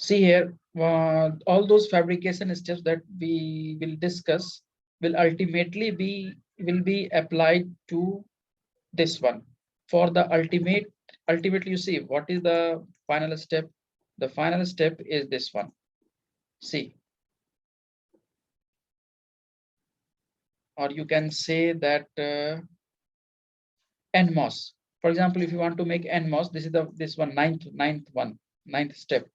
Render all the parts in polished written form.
See here, all those fabrication steps that we will discuss will ultimately be applied to this one. For the ultimately, you see what is the final step? The final step is this one. See, or you can say that NMOS. For example, if you want to make NMOS, this is the this one ninth step.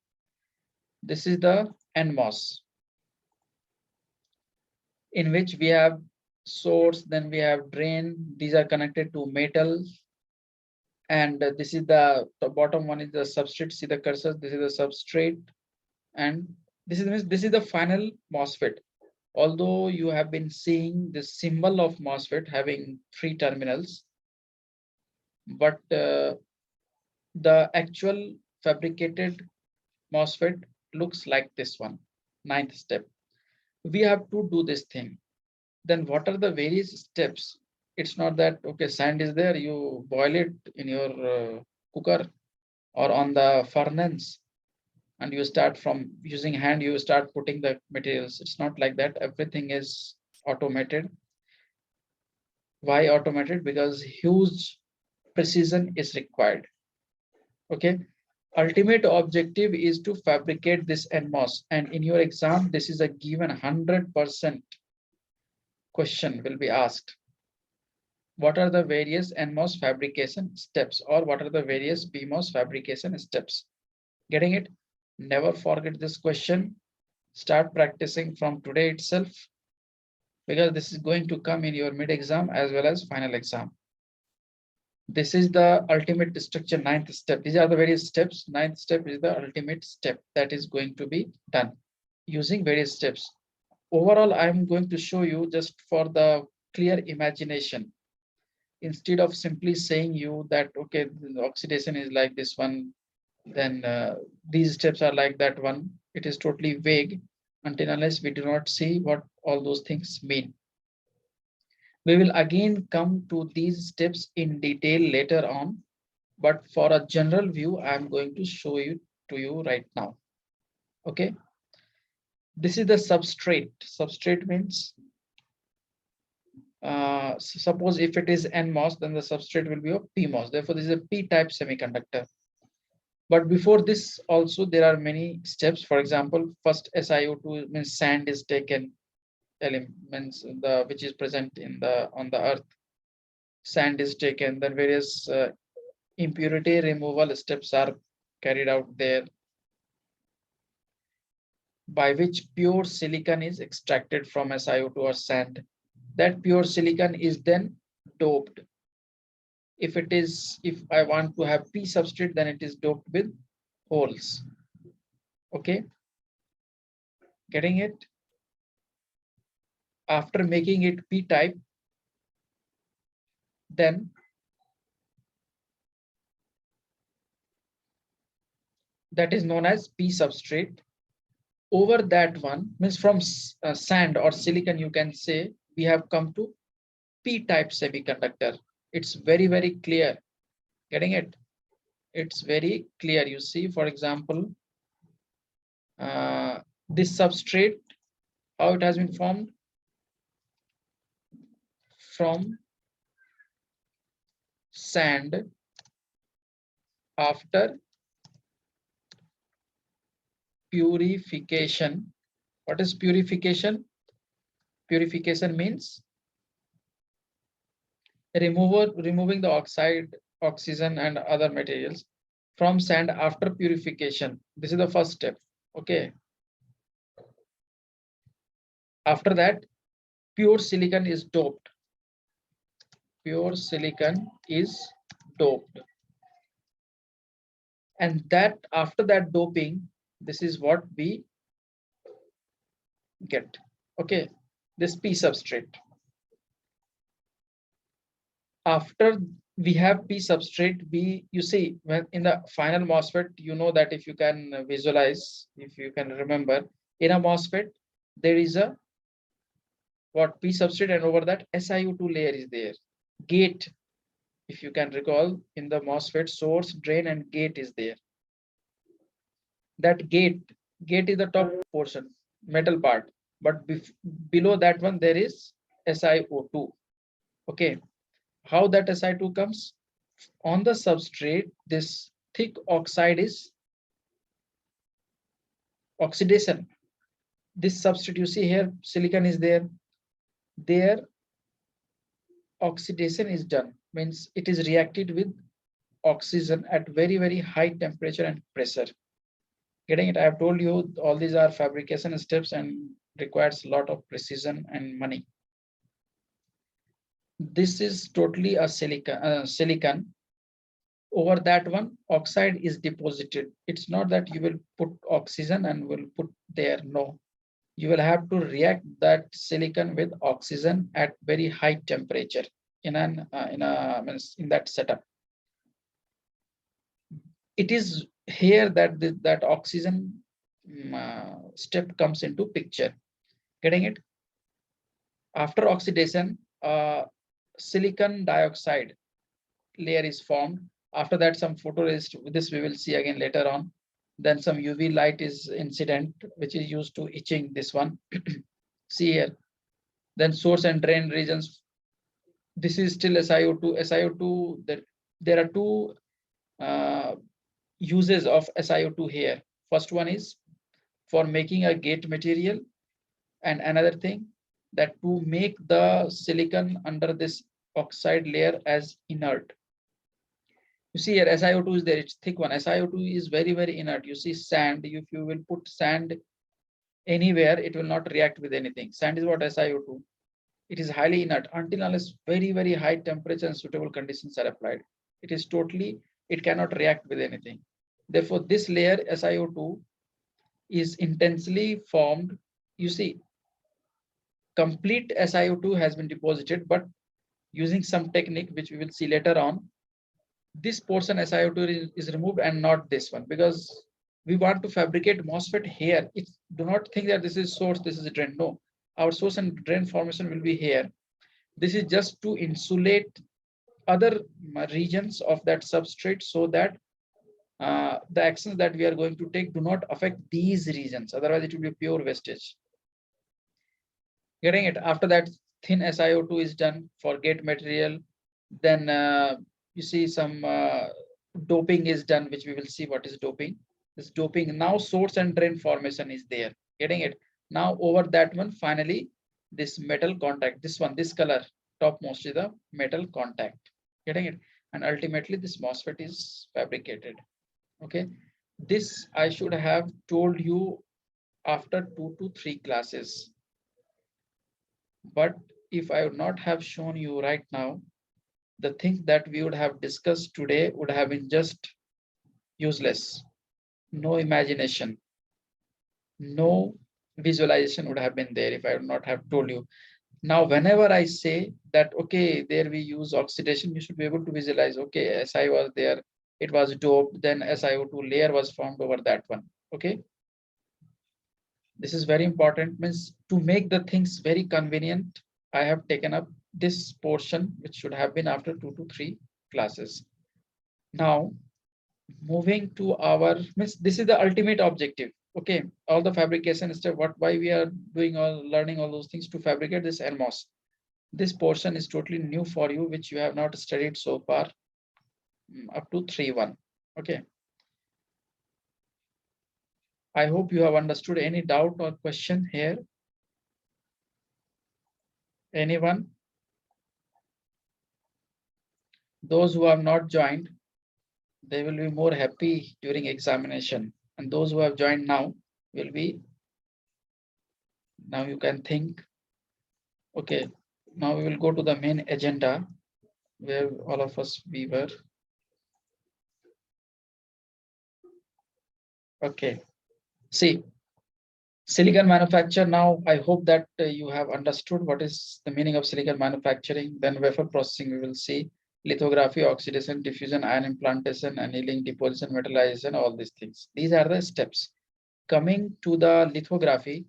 This is the NMOS, in which we have source, then we have drain. These are connected to metal, and this is the bottom one is the substrate. See the cursor. This is the substrate, and this is the final MOSFET. Although you have been seeing the symbol of MOSFET having 3 terminals, but the actual fabricated MOSFET looks like this one. Ninth step. We have to do this thing. Then what are the various steps? It's not that, okay, sand is there, you boil it in your cooker or on the furnace, and you start from using hand, you start putting the materials. It's not like that. Everything is automated. Why automated? Because huge precision is required. Okay. Ultimate objective is to fabricate this NMOS, and in your exam, this is a given 100% question will be asked. What are the various NMOS fabrication steps, or what are the various PMOS fabrication steps? Getting it? Never forget this question. Start practicing from today itself, because this is going to come in your mid exam as well as final exam. This is the ultimate structure, ninth step. These are the various steps. Ninth step is the ultimate step that is going to be done using various steps. Overall, I'm going to show you just for the clear imagination. Instead of simply saying you that, okay, the oxidation is like this one, then these steps are like that one. It is totally vague until unless we do not see what all those things mean. We will again come to these steps in detail later on, but for a general view, I'm going to show you to you right now. Okay. This is the substrate. Substrate means, suppose if it is NMOS, then the substrate will be a PMOS. Therefore, this is a P-type semiconductor. But before this, also there are many steps. For example, first SiO2 means sand is taken, elements which is present in the on the earth. Sand is taken, then various impurity removal steps are carried out there, by which pure silicon is extracted from SiO2 or sand. That pure silicon is then doped. If I want to have P substrate, then it is doped with holes. Okay, getting it? After making it P type, then that is known as P substrate. Over that one means from sand or silicon, you can say we have come to P-type semiconductor. It's very, very clear. Getting it? It's very clear. You see, for example, this substrate, how it has been formed from sand after purification. What is purification? Purification means removing the oxygen and other materials from sand after purification. This is the first step. Okay. After that, pure silicon is doped. Pure silicon is doped. And that after that doping, this is what we get. Okay, this P substrate. After we have P substrate, you see when in the final MOSFET, you know that if you can visualize, if you can remember, in a MOSFET, there is a what P substrate, and over that SiO2 layer is there. Gate, if you can recall, in the MOSFET, source, drain, and gate is there. That gate Gate is the top portion, metal part, but below that one there is SiO2. Okay, how that Si2 comes? On the substrate, this thick oxide is oxidation. This substrate, you see here, silicon is there. There, oxidation is done, means it is reacted with oxygen at very, very high temperature and pressure. Getting it? I have told you all these are fabrication steps and requires a lot of precision and money. This is totally a silicon. Over that one, oxide is deposited. It's not that you will put oxygen and will put there. No, you will have to react that silicon with oxygen at very high temperature in that setup. It is here that that oxygen step comes into picture. Getting it? After oxidation, silicon dioxide layer is formed. After that, some photoresist, this we will see again later on. Then some UV light is incident, which is used to etching this one. See here. Then source and drain regions. This is still SiO2. SiO2, there are two uses of SiO2 here. First one is for making a gate material, and another thing that to make the silicon under this oxide layer as inert. You see here, SiO2 is there, it's thick one. SiO2 is very, very inert. You see sand, if you will put sand anywhere, it will not react with anything. Sand is what SiO2. It is highly inert until unless very, very high temperature and suitable conditions are applied. It is totally, it cannot react with anything. Therefore, this layer SiO2 is intensely formed. You see, complete SiO2 has been deposited, but using some technique, which we will see later on, this portion SiO2 is removed and not this one, because we want to fabricate MOSFET here. Do not think that this is source, this is a drain. No, our source and drain formation will be here. This is just to insulate other regions of that substrate so that the actions that we are going to take do not affect these regions. Otherwise, it will be pure wastage. Getting it? After that, thin SiO2 is done for gate material. Then you see some doping is done, which we will see what is doping. This doping, now source and drain formation is there. Getting it? Now over that one, finally, this metal contact, this one, this color, topmost is the metal contact. Getting it? And ultimately this MOSFET is fabricated. Okay. This I should have told you after 2 to 3 classes. But if I would not have shown you right now, the thing that we would have discussed today would have been just useless. No imagination, no visualization would have been there if I would not have told you. Now, whenever I say that, okay, there we use oxidation, you should be able to visualize, okay, Si was there, it was doped, then SiO2 layer was formed over that one. Okay. This is very important, means to make the things very convenient, I have taken up this portion, which should have been after 2 to 3 classes. Now, moving to our, means this is the ultimate objective. Okay, all the fabrication step, why we are doing learning all those things to fabricate this NMOS. This portion is totally new for you, which you have not studied so far up to 3.1. Okay. I hope you have understood. Any doubt or question here? Anyone? Those who have not joined, they will be more happy during examination. And those who have joined now will be, now you can think. Okay, now we will go to the main agenda where all of us we were. Okay, see, silicon manufacture. Now I hope that you have understood what is the meaning of silicon manufacturing. Then wafer processing we will see, lithography, oxidation, diffusion, ion implantation, annealing, deposition, metallization, all these things. These are the steps. Coming to the lithography,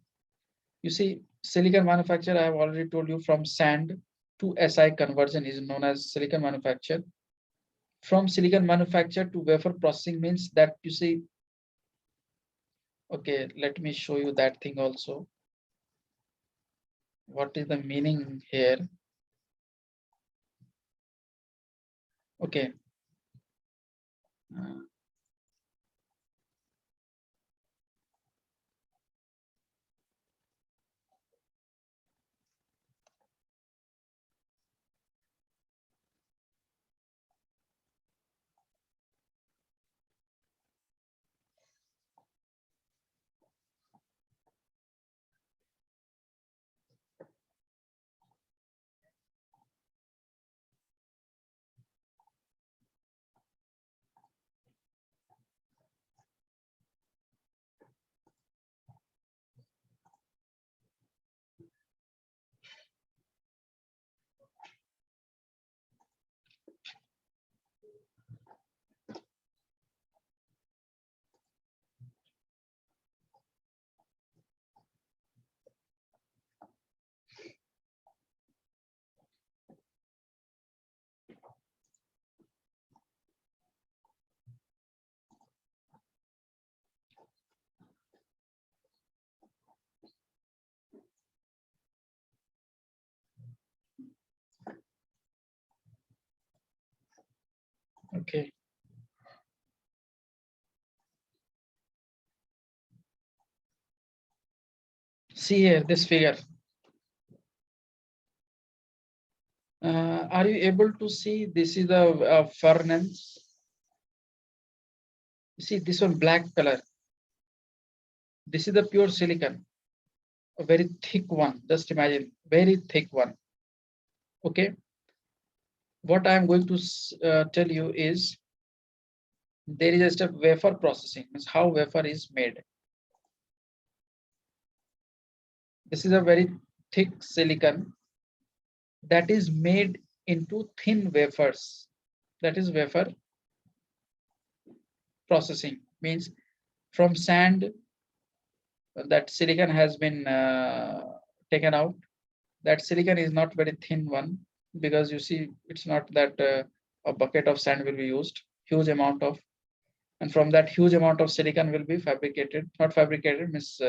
you see, silicon manufacture, I have already told you, from sand to Si conversion is known as silicon manufacture. From silicon manufacture to wafer processing means that, you see, Okay, let me show you that thing also. What is the meaning here? Okay. Uh, okay. See here this figure. Are you able to see? This is the furnace. See this one black color. This is the pure silicon, a very thick one. Just imagine, very thick one. Okay. What I am going to tell you is there is a step wafer processing. Means how wafer is made. This is a very thick silicon that is made into thin wafers. That is wafer processing. Means from sand that silicon has been taken out. That silicon is not very thin one, because you see it's not that a bucket of sand will be used, huge amount of, and from that huge amount of silicon will be fabricated, not fabricated, means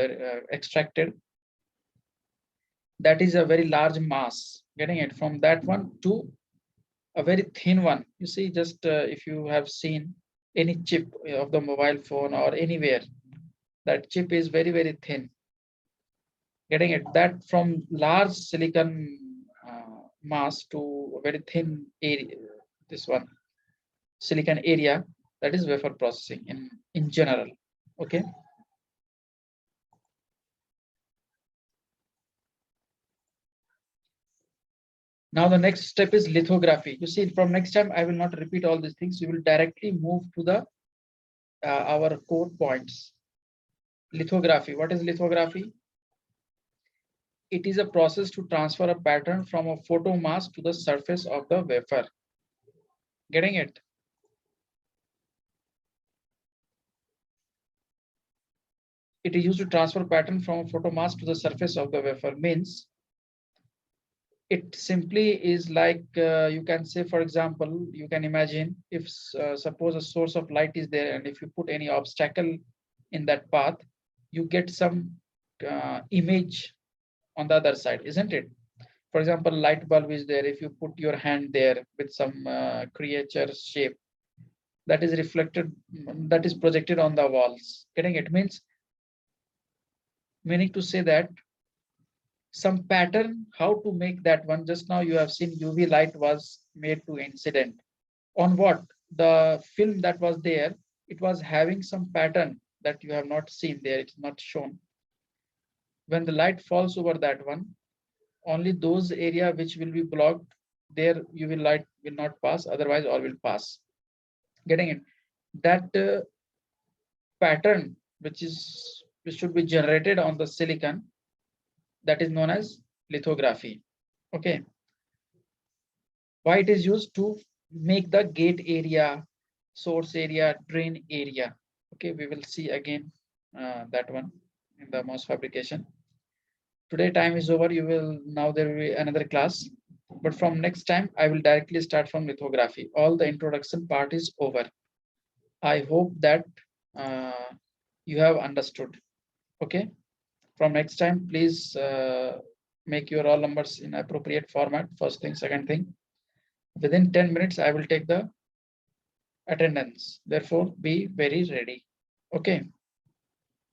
extracted. That is a very large mass, getting it, from that one to a very thin one. You see, just if you have seen any chip of the mobile phone or anywhere, that chip is very, very thin, getting it, that from large silicon mass to a very thin area, this one silicon area, that is wafer processing in general. Okay. Now the next step is lithography. You see, from next time I will not repeat all these things. We will directly move to the our core points. Lithography. What is lithography? It is a process to transfer a pattern from a photo mask to the surface of the wafer. Getting it? It is used to transfer pattern from a photo mask to the surface of the wafer. Means it simply is like you can say, for example, you can imagine if suppose a source of light is there, and if you put any obstacle in that path, you get some image on the other side, isn't it? For example, light bulb is there. If you put your hand there with some creature shape, that is reflected, that is projected on the walls. Getting it? Meaning to say that some pattern, how to make that one. Just now you have seen UV light was made to incident. On what? The film that was there, it was having some pattern that you have not seen there. It's not shown. When the light falls over that one, only those area which will be blocked, there UV light will not pass, otherwise all will pass. Getting it? That pattern which should be generated on the silicon, that is known as lithography. Okay. Why it is used? To make the gate area, source area, drain area. Okay, we will see again that one in the MOS fabrication. Today time is over. You will now, there will be another class, but from next time I will directly start from lithography. All the introduction part is over. I hope that uh, you have understood. Okay. From next time, please make your roll numbers in appropriate format. First thing, second thing. Within 10 minutes, I will take the attendance. Therefore, be very ready. Okay.